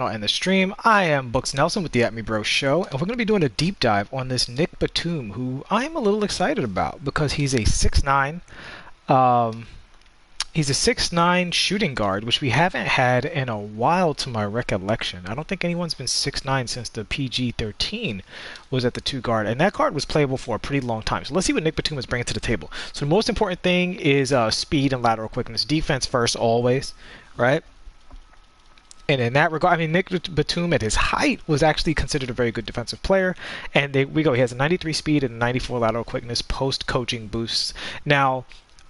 And the stream. I am Books Nelson with the At Me Bro Show, and we're going to be doing a deep dive on this Nic Batum, who I'm a little excited about because he's a 6'9". Um, he's a 6'9" shooting guard, which we haven't had in a while to my recollection. I don't think anyone's been 6'9" since the PG-13 was at the 2 guard, and that guard was playable for a pretty long time. So let's see what Nic Batum is bringing to the table. So the most important thing is speed and lateral quickness. Defense first, always, right? And in that regard, I mean, Nic Batum at his height was actually considered a very good defensive player. And there we go. He has a 93 speed and 94 lateral quickness post-coaching boosts. Now,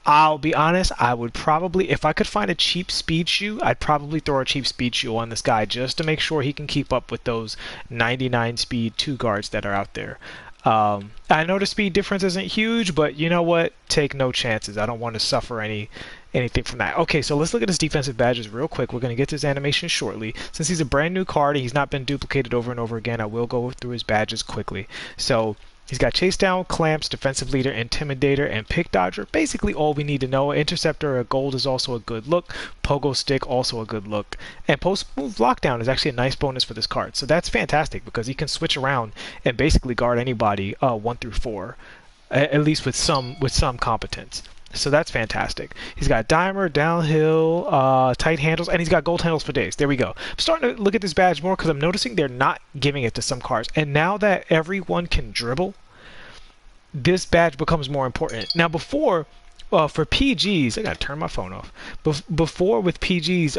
I'll be honest, I would probably, if I could find a cheap speed shoe, I'd probably throw a cheap speed shoe on this guy just to make sure he can keep up with those 99 speed 2 guards that are out there. I know the speed difference isn't huge, but you know what? Take no chances. I don't want to suffer anything from that. Okay, so let's look at his defensive badges real quick. We're going to get to his animation shortly. Since he's a brand new card and he's not been duplicated over and over again, I will go through his badges quickly. So he's got chase down, clamps, defensive leader, intimidator, and pick dodger. Basically all we need to know. Interceptor, a gold is also a good look. Pogo stick, also a good look. And post move lockdown is actually a nice bonus for this card. So that's fantastic because he can switch around and basically guard anybody 1 through 4, at least with some competence. So that's fantastic. He's got dimer, downhill, tight handles, and he's got gold handles for days. There we go. I'm starting to look at this badge more because I'm noticing they're not giving it to some cards. And now that everyone can dribble, this badge becomes more important. Now before, for PGs, I gotta turn my phone off. Before with PGs,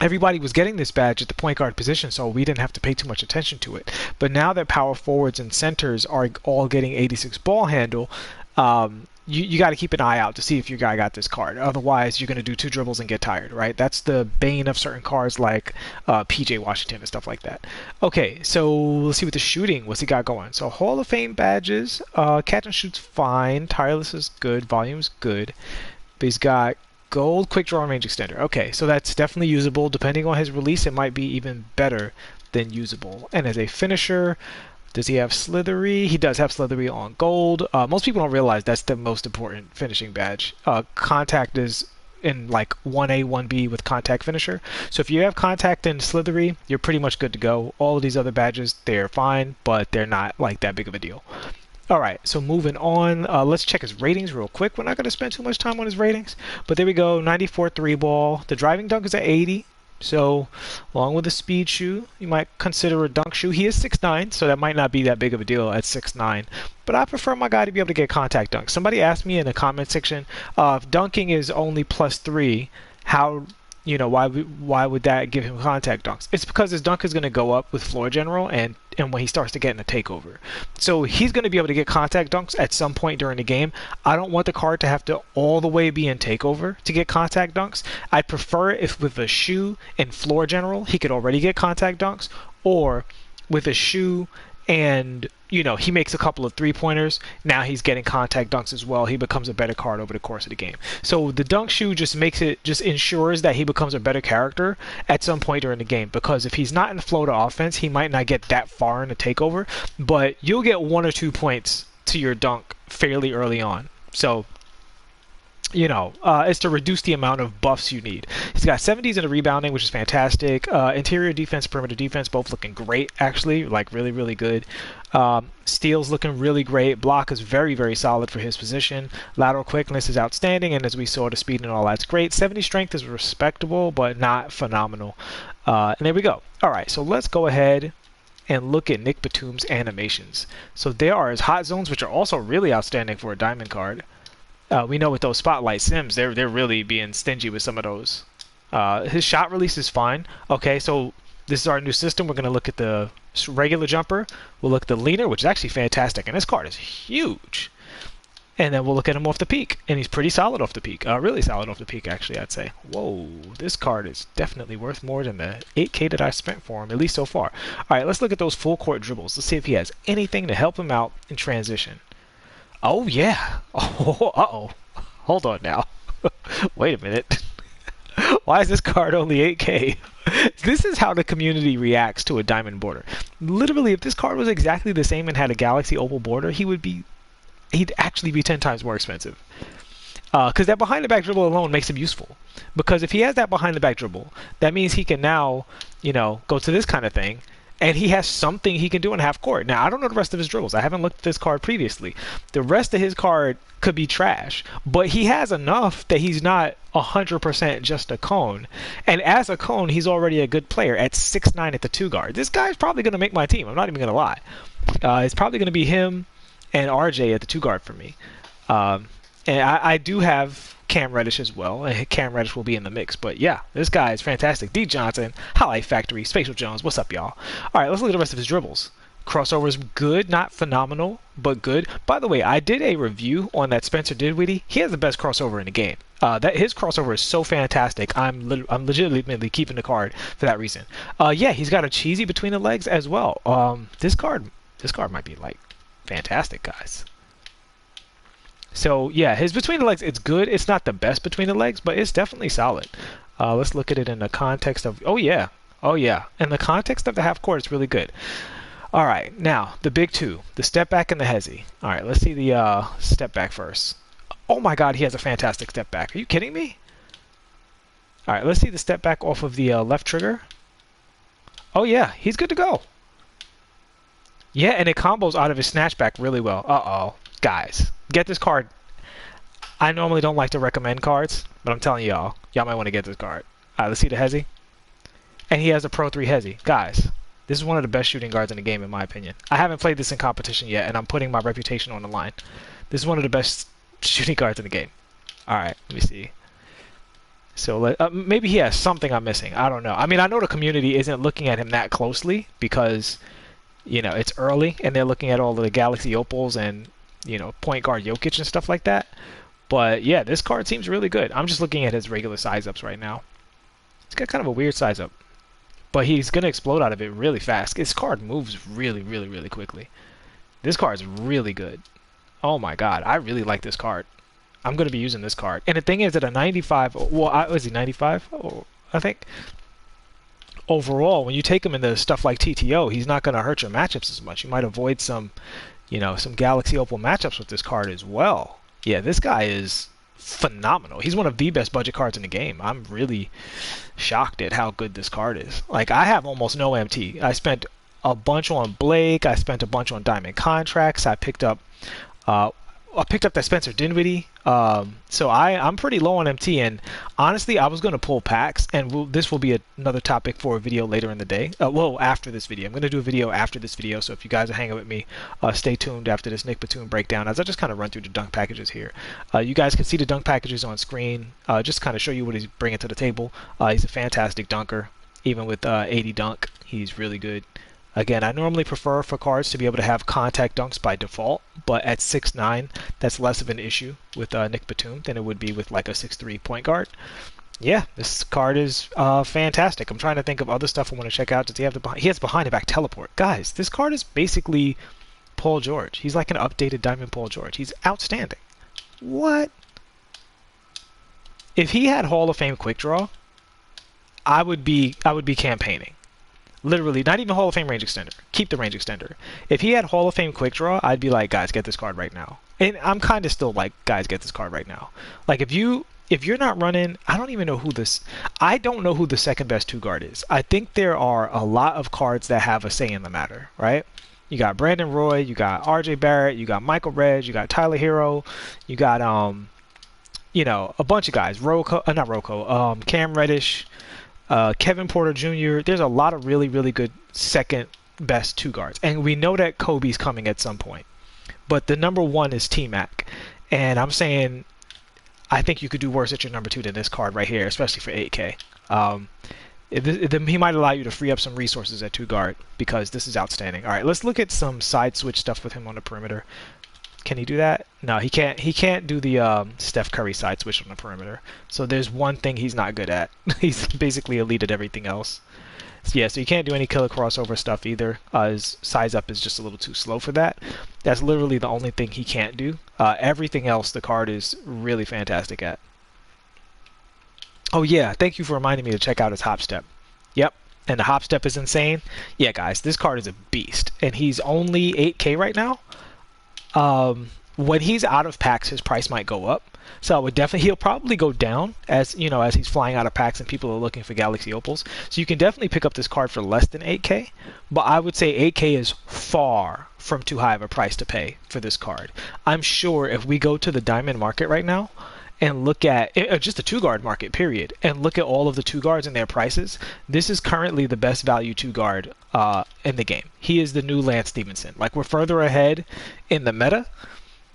everybody was getting this badge at the point guard position, so we didn't have to pay too much attention to it. But now that power forwards and centers are all getting 86 ball handle, you got to keep an eye out to see if your guy got this card. Otherwise, you're going to do 2 dribbles and get tired, right? That's the bane of certain cards like PJ Washington and stuff like that. Okay, so let's see what the shooting, what's he got going. So Hall of Fame badges, catch and shoot's fine, tireless is good, volume's good. But he's got gold, quick draw, and range extender. Okay, so that's definitely usable. Depending on his release, it might be even better than usable. And as a finisher, does he have Slithery? He does have Slithery on gold. Most people don't realize that's the most important finishing badge. Contact is in like 1A, 1B with contact finisher. So if you have contact and Slithery, you're pretty much good to go. All of these other badges, they're fine, but they're not like that big of a deal. Alright, so moving on, let's check his ratings real quick. We're not going to spend too much time on his ratings, but there we go, 94 3 ball. The driving dunk is at 80. So, along with a speed shoe, you might consider a dunk shoe. He is 6'9", so that might not be that big of a deal at 6'9". But I prefer my guy to be able to get contact dunks. Somebody asked me in the comment section, if dunking is only +3, how, why would that give him contact dunks? It's because his dunk is going to go up with floor general and when he starts to get in a takeover. So he's going to be able to get contact dunks at some point during the game. I don't want the card to have to all the way be in takeover to get contact dunks. I prefer if with a shoe and floor general he could already get contact dunks, or with a shoe and he makes a couple of 3-pointers, now he's getting contact dunks as well. He becomes a better card over the course of the game. So the dunk shoe just ensures that he becomes a better character at some point during the game, because if he's not in flow to offense, he might not get that far in the takeover, but you'll get 1 or 2 points to your dunk fairly early on. So it's to reduce the amount of buffs you need. He's got 70s in the rebounding, which is fantastic. Interior defense, perimeter defense, both looking great, actually, like really, really good. Steals looking really great. Block is very, very solid for his position. Lateral quickness is outstanding, and as we saw, the speed and all that's great. 70 strength is respectable, but not phenomenal. And there we go. All right, so let's go ahead and look at Nic Batum's animations. So there are his hot zones, which are also really outstanding for a diamond card. We know with those spotlight sims, they're really being stingy with some of those. His shot release is fine. Okay, so this is our new system. We're going to look at the regular jumper. We'll look at the leaner, which is actually fantastic. And this card is huge. And then we'll look at him off the peak. And he's pretty solid off the peak. Really solid off the peak, actually, I'd say. Whoa, this card is definitely worth more than the 8K that I spent for him, at least so far. All right, let's look at those full court dribbles. Let's see if he has anything to help him out in transition. Oh, yeah. Oh, uh-oh. Hold on now. Wait a minute. Why is this card only 8K? This is how the community reacts to a diamond border. Literally, if this card was exactly the same and had a galaxy opal border, he'd actually be 10 times more expensive. Because that behind the back dribble alone makes him useful. Because if he has that behind the back dribble, that means he can now, go to this kind of thing, and he has something he can do in half court. Now, I don't know the rest of his dribbles. I haven't looked at this card previously. The rest of his card could be trash, but he has enough that he's not 100% just a cone. And as a cone, he's already a good player at 6'9" at the 2 guard. This guy's probably going to make my team. I'm not even going to lie. It's probably going to be him and RJ at the 2 guard for me. And I do have Cam Reddish as well. And Cam Reddish will be in the mix. But yeah, this guy is fantastic. D Johnson, Highlight Factory, Spatial Jones. What's up, y'all? All right, let's look at the rest of his dribbles. Crossover is good, not phenomenal, but good. By the way, I did a review on that Spencer Dinwiddie. He has the best crossover in the game. His crossover is so fantastic. I'm legitimately keeping the card for that reason. Yeah, he's got a cheesy between the legs as well. This card might be like fantastic, guys. So yeah, his between the legs, it's good. It's not the best between the legs, but it's definitely solid. Let's look at it in the context of oh yeah. In the context of the half court, it's really good. All right, now the big two, the step back and the hezzy. All right, let's see the step back first. Oh my God, he has a fantastic step back. Are you kidding me? All right, let's see the step back off of the left trigger. Oh yeah, he's good to go. Yeah, and it combos out of his snatchback really well. Uh-oh, guys, get this card. I normally don't like to recommend cards, but I'm telling y'all might want to get this card. All right, let's see the hezzy. And he has a Pro 3 hezzy. Guys, this is one of the best shooting guards in the game, in my opinion. I haven't played this in competition yet, and I'm putting my reputation on the line. This is one of the best shooting guards in the game. All right, let me see. So maybe he has something I'm missing. I don't know. I mean, I know the community isn't looking at him that closely because, it's early, and they're looking at all of the Galaxy Opals and, point guard Jokic and stuff like that. But yeah, this card seems really good. I'm just looking at his regular size ups right now. It's got kind of a weird size up. But he's going to explode out of it really fast. This card moves really, really, really quickly. This card is really good. Oh my God, I really like this card. I'm going to be using this card. And the thing is that a 95, was he 95? Oh, I think. Overall, when you take him into stuff like TTO, he's not going to hurt your matchups as much. You might avoid some, some Galaxy Opal matchups with this card as well. Yeah, this guy is phenomenal. He's one of the best budget cards in the game. I'm really shocked at how good this card is. Like, I have almost no MT. I spent a bunch on Blake. I spent a bunch on Diamond contracts. I picked up that Spencer Dinwiddie. So I'm pretty low on MT, and honestly, I was going to pull packs, and this will be another topic for a video later in the day. After this video. I'm going to do a video after this video, so if you guys are hanging with me, stay tuned after this Nic Batum breakdown, as I just kind of run through the dunk packages here. You guys can see the dunk packages on screen, just kind of show you what he's bringing to the table. He's a fantastic dunker. Even with 80 dunk, he's really good. Again, I normally prefer for cards to be able to have contact dunks by default, but at 6'9", that's less of an issue with Nic Batum than it would be with like a 6'3" point guard. Yeah, this card is fantastic. I'm trying to think of other stuff I want to check out. Does he have he has behind the back teleport. Guys, this card is basically Paul George. He's like an updated Diamond Paul George. He's outstanding. What? If he had Hall of Fame quick draw, I would be campaigning. Literally, not even Hall of Fame range extender. Keep the range extender. If he had Hall of Fame quick draw, I'd be like, guys, get this card right now. And I'm kind of still like, guys, get this card right now. Like, if you're not running, I don't know who the second best 2 guard is. I think there are a lot of cards that have a say in the matter, right? You got Brandon Roy, you got RJ Barrett, you got Michael Reg, you got Tyler Hero, you got a bunch of guys. Cam Reddish. Kevin Porter Jr. There's a lot of really, really good second best 2 guards. And we know that Kobe's coming at some point. But the number 1 is T-Mac. And I'm saying I think you could do worse at your number 2 than this card right here, especially for 8K. He might allow you to free up some resources at 2 guard because this is outstanding. All right, let's look at some side switch stuff with him on the perimeter. Can he do that? No, he can't. He can't do the Steph Curry side switch on the perimeter. So there's one thing he's not good at. He's basically elite at everything else. So yeah, so you can't do any killer crossover stuff either. His size up is just a little too slow for that. That's literally the only thing he can't do. Everything else the card is really fantastic at. Oh yeah, thank you for reminding me to check out his hop step. Yep, and the hop step is insane. Yeah, guys, this card is a beast, and he's only 8K right now. when he's out of packs, his price might go up. So I would definitely, he'll probably go down as as he's flying out of packs and people are looking for Galaxy Opals. So you can definitely pick up this card for less than 8K, but I would say 8K is far from too high of a price to pay for this card. I'm sure if we go to the Diamond market right now and look at just the 2-guard market, period, and look at all of the 2-guards and their prices, this is currently the best value 2-guard in the game. He is the new Lance Stevenson. Like, we're further ahead in the meta.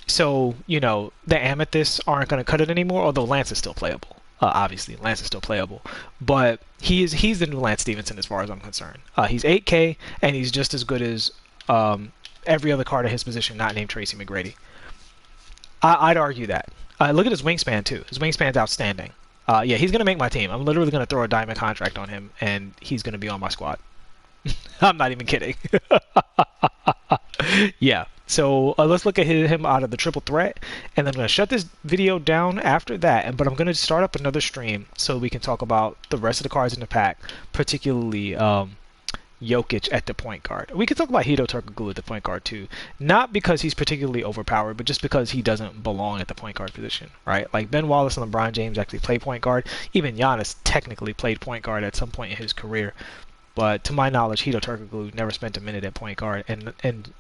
So, the Amethysts aren't going to cut it anymore, although Lance is still playable. Obviously, Lance is still playable. But he's the new Lance Stevenson as far as I'm concerned. He's 8K, and he's just as good as every other card at his position not named Tracy McGrady. I'd argue that. Look at his wingspan, too. His wingspan's outstanding. Yeah, he's going to make my team. I'm literally going to throw a diamond contract on him, and he's going to be on my squad. I'm not even kidding. Yeah. So let's look at him out of the triple threat, and then I'm going to shut this video down after that. But I'm going to start up another stream so we can talk about the rest of the cards in the pack, particularly Jokic at the point guard. We could talk about Hito Turkoglu at the point guard too, not because he's particularly overpowered, but just because he doesn't belong at the point guard position, right? Like Ben Wallace and LeBron James actually play point guard. Even Giannis technically played point guard at some point in his career. But to my knowledge, Hito Turkoglu never spent a minute at point guard, and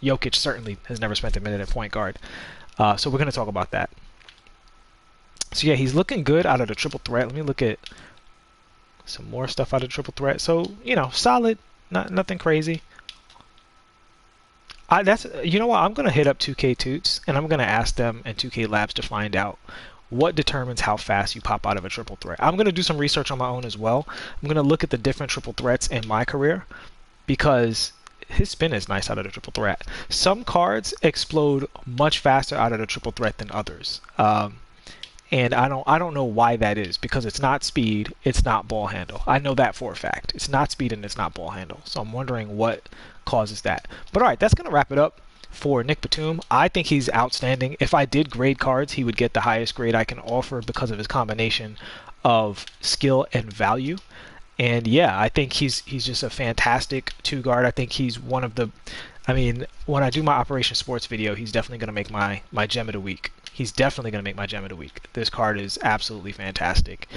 Jokic certainly has never spent a minute at point guard. So we're going to talk about that. So yeah, he's looking good out of the triple threat. Let me look at some more stuff out of the triple threat. So, solid, nothing crazy. You know what? I'm going to hit up 2K Toots, and I'm going to ask them and 2K Labs to find out what determines how fast you pop out of a triple threat. I'm going to do some research on my own as well. I'm going to look at the different triple threats in my career because his spin is nice out of the triple threat. Some cards explode much faster out of the triple threat than others. And I don't know why that is, because it's not speed, it's not ball handle. I know that for a fact. It's not speed and it's not ball handle. So I'm wondering what causes that. But all right, that's going to wrap it up for Nic Batum. I think he's outstanding. If I did grade cards, he would get the highest grade I can offer because of his combination of skill and value. And yeah, I think he's just a fantastic 2-guard. I think he's one of the, when I do my Operation Sports video, he's definitely going to make my gem of the week. He's definitely going to make my gem of the week. This card is absolutely fantastic.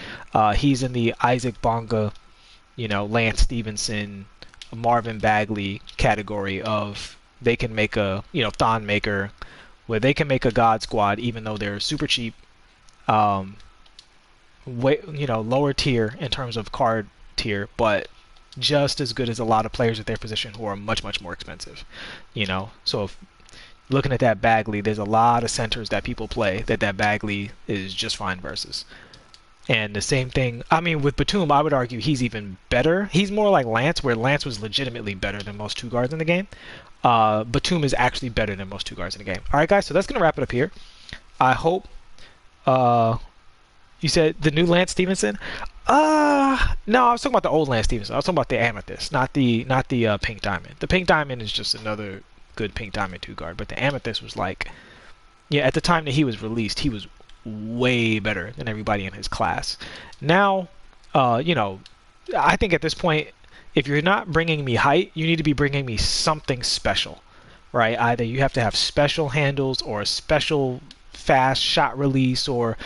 He's in the Isaac Bonga, Lance Stevenson, Marvin Bagley category of they can make a, Thon Maker, where they can make a God Squad even though they're super cheap. Lower tier in terms of card tier, but just as good as a lot of players at their position who are much, much more expensive. So if looking at that Bagley, there's a lot of centers that people play that Bagley is just fine versus. And the same thing, with Batum, I would argue he's even better. He's more like Lance, where Lance was legitimately better than most 2-guards in the game. Batum is actually better than most 2-guards in the game. All right, guys, so that's going to wrap it up here. I hope you said the new Lance Stevenson. No, I was talking about the old Lance Stevenson. I was talking about the Amethyst, not the Pink Diamond. The Pink Diamond is just another good Pink Diamond 2-guard, but the Amethyst was like, at the time that he was released, he was way better than everybody in his class. Now, I think at this point, if you're not bringing me height, you need to be bringing me something special, right? Either you have to have special handles or a special fast shot release, or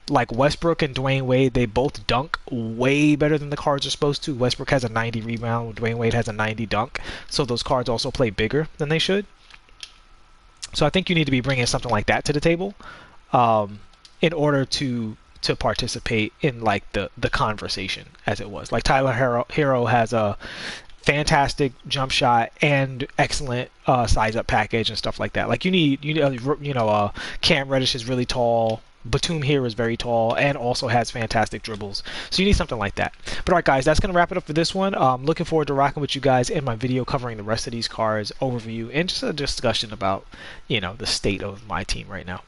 like Westbrook and Dwayne Wade, they both dunk way better than the cards are supposed to. Westbrook has a 90 rebound, Dwayne Wade has a 90 dunk, so those cards also play bigger than they should. So I think you need to be bringing something like that to the table in order to participate in like the conversation as it was. Like Tyler Hero has a fantastic jump shot and excellent size up package and stuff like that. Like you need Cam Reddish is really tall. Batum here is very tall and also has fantastic dribbles. So you need something like that. But all right, guys, that's going to wrap it up for this one. Looking forward to rocking with you guys in my video covering the rest of these cards, overview, and just a discussion about, the state of my team right now.